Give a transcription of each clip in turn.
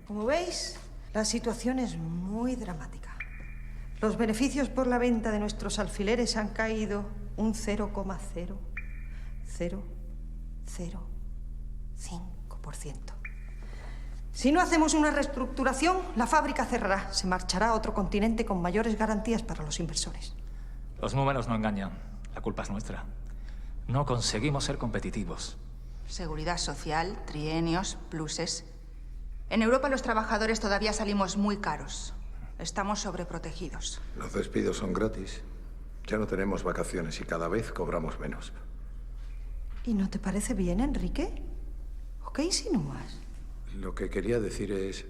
Como veis, la situación es muy dramática. Los beneficios por la venta de nuestros alfileres han caído un 0,0005%. Si no hacemos una reestructuración, la fábrica cerrará. Se marchará a otro continente con mayores garantías para los inversores. Los números no engañan. La culpa es nuestra. No conseguimos ser competitivos. Seguridad social, trienios, pluses. En Europa los trabajadores todavía salimos muy caros. Estamos sobreprotegidos. Los despidos son gratis. Ya no tenemos vacaciones y cada vez cobramos menos. ¿Y no te parece bien, Enrique? ¿O qué insinúas? Lo que quería decir es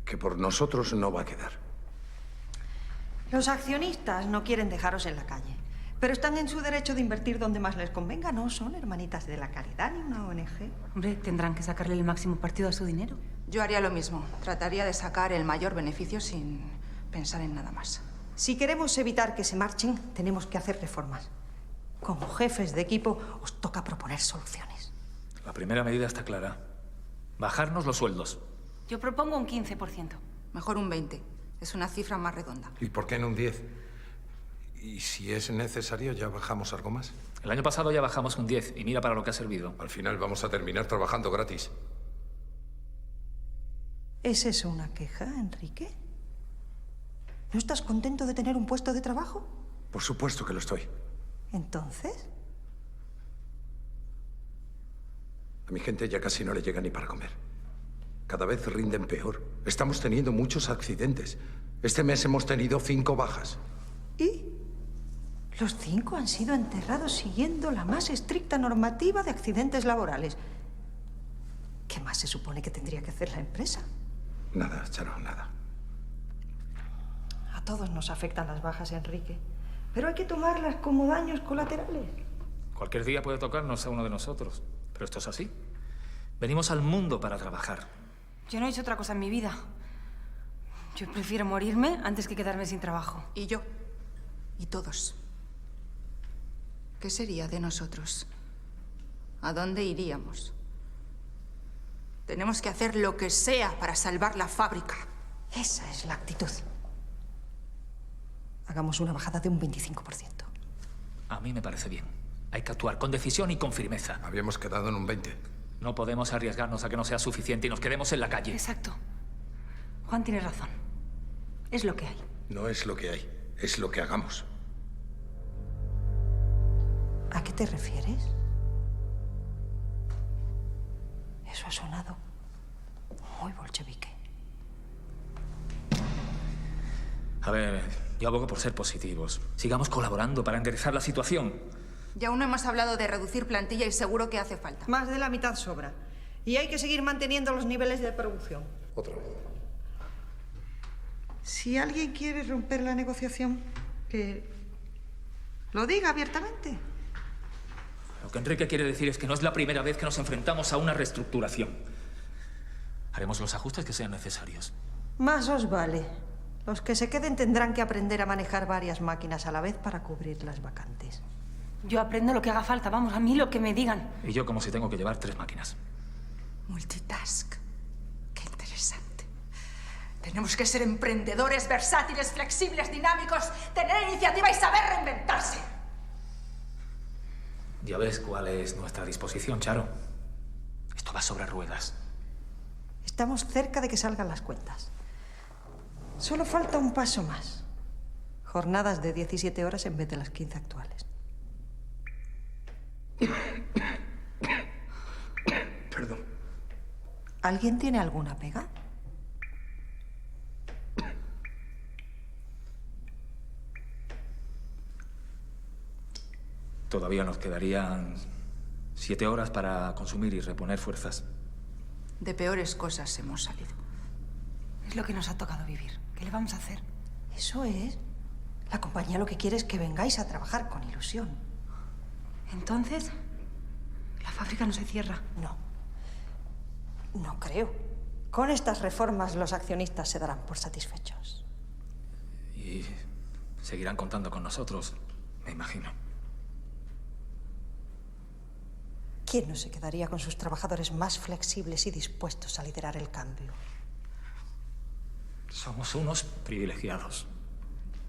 que por nosotros no va a quedar. Los accionistas no quieren dejaros en la calle, pero están en su derecho de invertir donde más les convenga. No son hermanitas de la caridad ni una ONG. Hombre, tendrán que sacarle el máximo partido a su dinero. Yo haría lo mismo. Trataría de sacar el mayor beneficio sin pensar en nada más. Si queremos evitar que se marchen, tenemos que hacer reformas. Como jefes de equipo, os toca proponer soluciones. La primera medida está clara. Bajarnos los sueldos. Yo propongo un 15%. Mejor un 20. Es una cifra más redonda. ¿Y por qué no un 10? Y si es necesario, ya bajamos algo más. El año pasado ya bajamos un 10 y mira para lo que ha servido. Al final vamos a terminar trabajando gratis. ¿Es eso una queja, Enrique? ¿No estás contento de tener un puesto de trabajo? Por supuesto que lo estoy. ¿Entonces? A mi gente ya casi no le llega ni para comer. Cada vez rinden peor. Estamos teniendo muchos accidentes. Este mes hemos tenido 5 bajas. ¿Y? Los 5 han sido enterrados siguiendo la más estricta normativa de accidentes laborales. ¿Qué más se supone que tendría que hacer la empresa? Nada, Charo, nada. A todos nos afectan las bajas, Enrique. Pero hay que tomarlas como daños colaterales. Cualquier día puede tocarnos a uno de nosotros. Pero esto es así. Venimos al mundo para trabajar. Yo no he hecho otra cosa en mi vida. Yo prefiero morirme antes que quedarme sin trabajo. Y yo. Y todos. ¿Qué sería de nosotros? ¿A dónde iríamos? Tenemos que hacer lo que sea para salvar la fábrica. Esa es la actitud. Hagamos una bajada de un 25%. A mí me parece bien. Hay que actuar con decisión y con firmeza. Habíamos quedado en un 20. No podemos arriesgarnos a que no sea suficiente y nos quedemos en la calle. Exacto. Juan tiene razón. Es lo que hay. No es lo que hay, es lo que hagamos. ¿A qué te refieres? Eso ha sonado muy bolchevique. A ver, yo abogo por ser positivos. Sigamos colaborando para enderezar la situación. Y aún no hemos hablado de reducir plantilla y seguro que hace falta. Más de la mitad sobra. Y hay que seguir manteniendo los niveles de producción. Otra vez. Si alguien quiere romper la negociación, que lo diga abiertamente. Lo que Enrique quiere decir es que no es la primera vez que nos enfrentamos a una reestructuración. Haremos los ajustes que sean necesarios. Más os vale. Los que se queden tendrán que aprender a manejar varias máquinas a la vez para cubrir las vacantes. Yo aprendo lo que haga falta, vamos, a mí lo que me digan. Y yo como si tengo que llevar 3 máquinas. Multitask. Qué interesante. Tenemos que ser emprendedores, versátiles, flexibles, dinámicos, tener iniciativa y saber reinventarse. Ya ves cuál es nuestra disposición, Charo. Esto va sobre ruedas. Estamos cerca de que salgan las cuentas. Solo falta un paso más. Jornadas de 17 horas en vez de las 15 actuales. Perdón. ¿Alguien tiene alguna pega? Todavía nos quedarían 7 horas para consumir y reponer fuerzas. De peores cosas hemos salido. Es lo que nos ha tocado vivir. ¿Qué le vamos a hacer? Eso es. La compañía lo que quiere es que vengáis a trabajar con ilusión. Entonces, la fábrica no se cierra. No. No creo. Con estas reformas los accionistas se darán por satisfechos. Y seguirán contando con nosotros, me imagino. ¿Quién no se quedaría con sus trabajadores más flexibles y dispuestos a liderar el cambio? Somos unos privilegiados.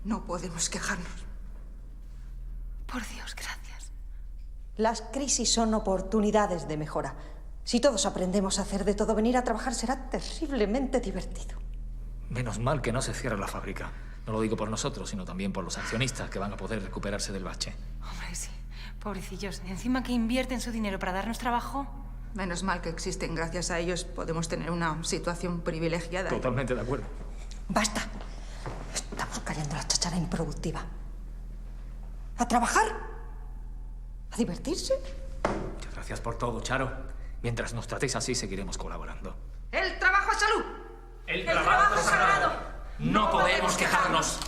No podemos quejarnos. Por Dios, gracias. Las crisis son oportunidades de mejora. Si todos aprendemos a hacer de todo, venir a trabajar será terriblemente divertido. Menos mal que no se cierra la fábrica. No lo digo por nosotros, sino también por los accionistas que van a poder recuperarse del bache. Hombre, sí. Pobrecillos. Encima que invierten su dinero para darnos trabajo. Menos mal que existen. Gracias a ellos podemos tener una situación privilegiada. Totalmente de acuerdo. ¡Basta! Estamos cayendo en la cháchara improductiva. ¿A trabajar? ¿A divertirse? Muchas gracias por todo, Charo. Mientras nos tratéis así, seguiremos colaborando. ¡El trabajo es salud! ¡El trabajo es sagrado! ¡No podemos quejarnos!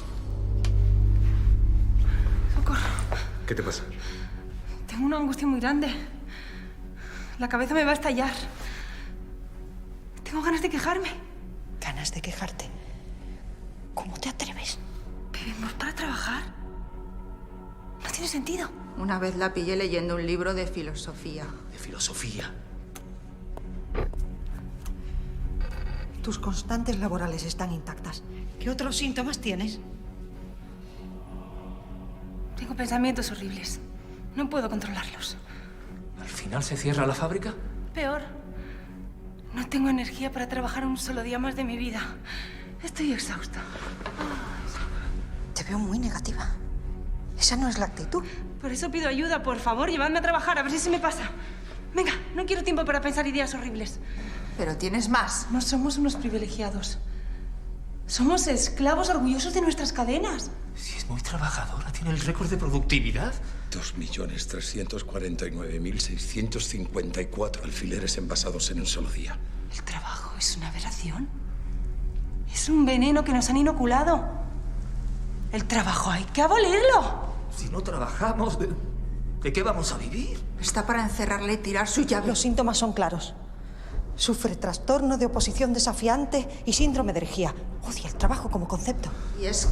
Socorro. ¿Qué te pasa? Tengo una angustia muy grande. La cabeza me va a estallar. Tengo ganas de quejarme. ¿Ganas de quejarte? ¿Cómo te atreves? ¿Vivimos para trabajar? No tiene sentido. Una vez la pillé leyendo un libro de filosofía. De filosofía. Tus constantes laborales están intactas. ¿Qué otros síntomas tienes? Tengo pensamientos horribles. No puedo controlarlos. ¿Al final se cierra la fábrica? Peor. No tengo energía para trabajar un solo día más de mi vida. Estoy exhausta. Te veo muy negativa. Esa no es la actitud. Por eso pido ayuda, por favor, llevadme a trabajar, a ver si se me pasa. Venga, no quiero tiempo para pensar ideas horribles. Pero tienes más. No somos unos privilegiados. Somos esclavos orgullosos de nuestras cadenas. Si es muy trabajadora, tiene el récord de productividad. 2.349.654 alfileres envasados en un solo día. ¿El trabajo es una aberración? Es un veneno que nos han inoculado. El trabajo hay que abolirlo. Si no trabajamos, ¿de qué vamos a vivir? Está para encerrarle y tirar su llave. Los síntomas son claros. Sufre trastorno de oposición desafiante y síndrome de herejía. Odia el trabajo como concepto. Y es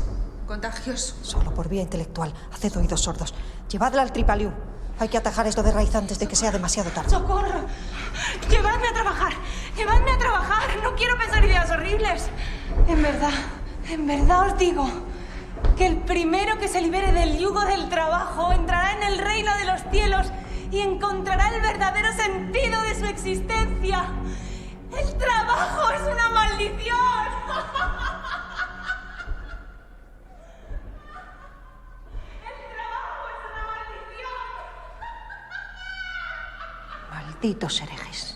contagioso. Solo por vía intelectual. Haced oídos sordos. Llevadla al Tripalium. Hay que atajar esto de raíz antes de que sea demasiado tarde. ¡Socorro! ¡Llevadme a trabajar! ¡Llevadme a trabajar! No quiero pensar ideas horribles. En verdad os digo que el primero que se libere del yugo del trabajo entrará en el reino de los cielos y encontrará el verdadero sentido de su existencia. ¡El trabajo es una maldición! Malditos herejes.